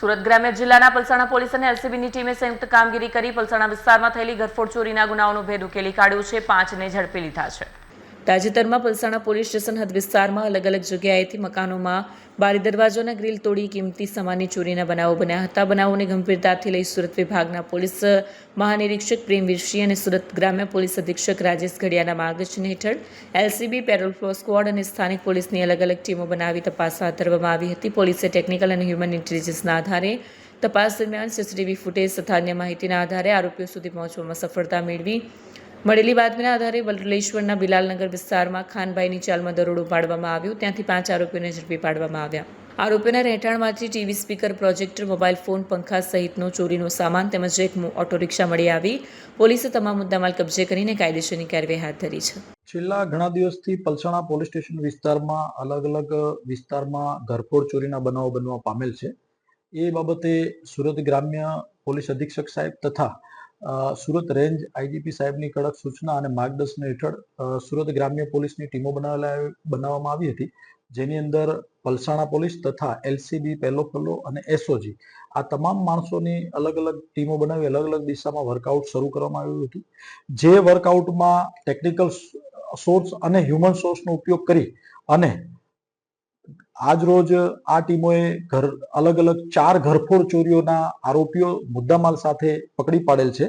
સુરત ગ્રામ્ય જિલ્લાના પલસાણા પોલીસ અને એલસીબીની ટીમે સંયુક્ત કામગીરી કરી પલસાણા વિસ્તારમાં થયેલી ઘરફોડ ચોરીના ગુનાઓનો ભેદ ઉકેલી કાઢ્યો છે। 5ને ઝડપી લીધા છે। તાજેતરમાં પલસાણા પોલીસ સ્ટેશન હદ વિસ્તારમાં અલગ અલગ જગ્યાએથી મકાનોમાં બારી દરવાજોના ગ્રીલ તોડી કિંમતી સામાનની ચોરીના બનાવો બન્યા હતા। બનાવોની ગંભીરતાથી લઈ સુરત વિભાગના પોલીસ મહાનિરીક્ષક પ્રેમવીર સિંહ અને સુરત ગ્રામ્ય પોલીસ અધિક્ષક રાજેશ ઘડિયાના માર્ગદર્શન હેઠળ એલસીબી, પેટ્રોલ ફ્લો સ્ક્વોડ અને સ્થાનિક પોલીસની અલગ અલગ ટીમો બનાવી તપાસ હાથ ધરવામાં આવી હતી। પોલીસે ટેકનિકલ અને હ્યુમન ઇન્ટેલિજન્સના આધારે તપાસ દરમિયાન સીસીટીવી ફૂટેજ તથા અન્ય માહિતીના આધારે આરોપીઓ સુધી પહોંચવામાં સફળતા મેળવી। મળેલી બાતમીના આધારે વલ્લેશ્વરના બિલાલનગર વિસ્તારમાં ખાનભાઈની ચાલમાં દરોડો પાડવામાં આવ્યો। ત્યાંથી 5 આરોપીઓને ઝડપી પાડવામાં આવ્યા। આરોપીઓના રહેઠાણમાંથી TV speaker, projector, mobile phone, પંખા સહિતનો ચોરીનો સામાન તેમજ એક ઓટો રિક્ષા મળી આવી। પોલીસે તમામ મુદ્દામાલ કબજે કરીને કાયદેસરની કાર્યવાહી હાથ ધરી છે। છેલ્લા ઘણા દિવસથી પલસાણા પોલીસ સ્ટેશન વિસ્તારમાં અલગ અલગ વિસ્તારમાં ઘરફોડ ચોરીના બનાવો બનવા પામેલ છે। એ બાબતે સુરત ગ્રામ્ય પોલીસ અધિક્ષક સાહેબ તથા સુરત રેન્જ આઈજીપી સાહેબની કડક સૂચના અને માર્ગદર્શન હેઠળ સુરત ગ્રામ્ય પોલીસની ટીમો બનાવવામાં આવી હતી, જેની અંદર પલસાણા પોલીસ તથા એલસીબી, પેલો ફલો અને એસઓજી આ તમામ માણસોની અલગ અલગ ટીમો બનાવી અલગ અલગ દિશામાં વર્કઆઉટ શરૂ કરવામાં આવ્યું હતું। જે વર્કઆઉટમાં ટેકનિકલ સોર્સ અને હ્યુમન સોર્સનો ઉપયોગ કરી અને આજ રોજ આ ટીમોએ અલગ અલગ 4 ઘરફોડ ચોરીઓના આરોપીઓ મુદ્દામાલ સાથે પકડી પાડેલ છે,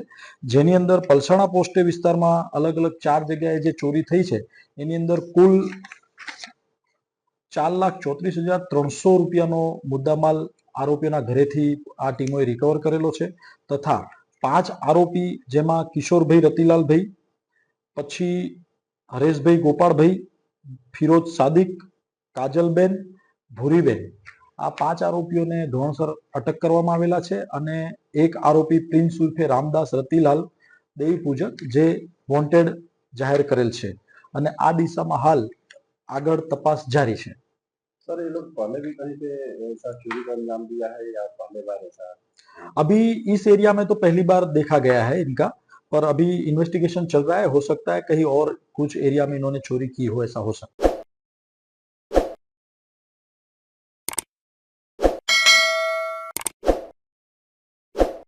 જેની અંદર પલસાણા પોસ્ટે વિસ્તારમાં અલગ અલગ 4 જગ્યાએ જે ચોરી થઈ છે એની અંદર કુલ 4,34,300 રૂપિયાનો મુદ્દામાલ આરોપીઓના ઘરેથી આ ટીમોએ રિકવર કરેલો છે તથા 5 આરોપી જેમાં કિશોરભાઈ રતિલાલભાઈ, પછી હરેશભાઈ ગોપાળભાઈ, ફિરોજ સાદિક, કાજલબેન, ભૂરીબેન આ 5 આરોપીઓને ધોરણસર અટક કરવામાં આવેલા છે અને એક આરોપી પ્રિન્સ ઉર્ફે રામદાસ રતિલાલ દેવી પૂજક જે વોન્ટેડ જાહેર કરેલ છે અને આ દિશામાં હાલ આગળ तपास जारी है। सर ये लोग पहले भी कहीं पे ऐसा चोरी का अंजाम दिया है या पहले बार ऐसा? अभी इस एरिया में तो पहली बार देखा गया है इनका, पर अभी इन्वेस्टिगेशन चल रहा है। हो सकता है कहीं और कुछ एरिया में इन्होंने चोरी की हो, ऐसा हो सकता है।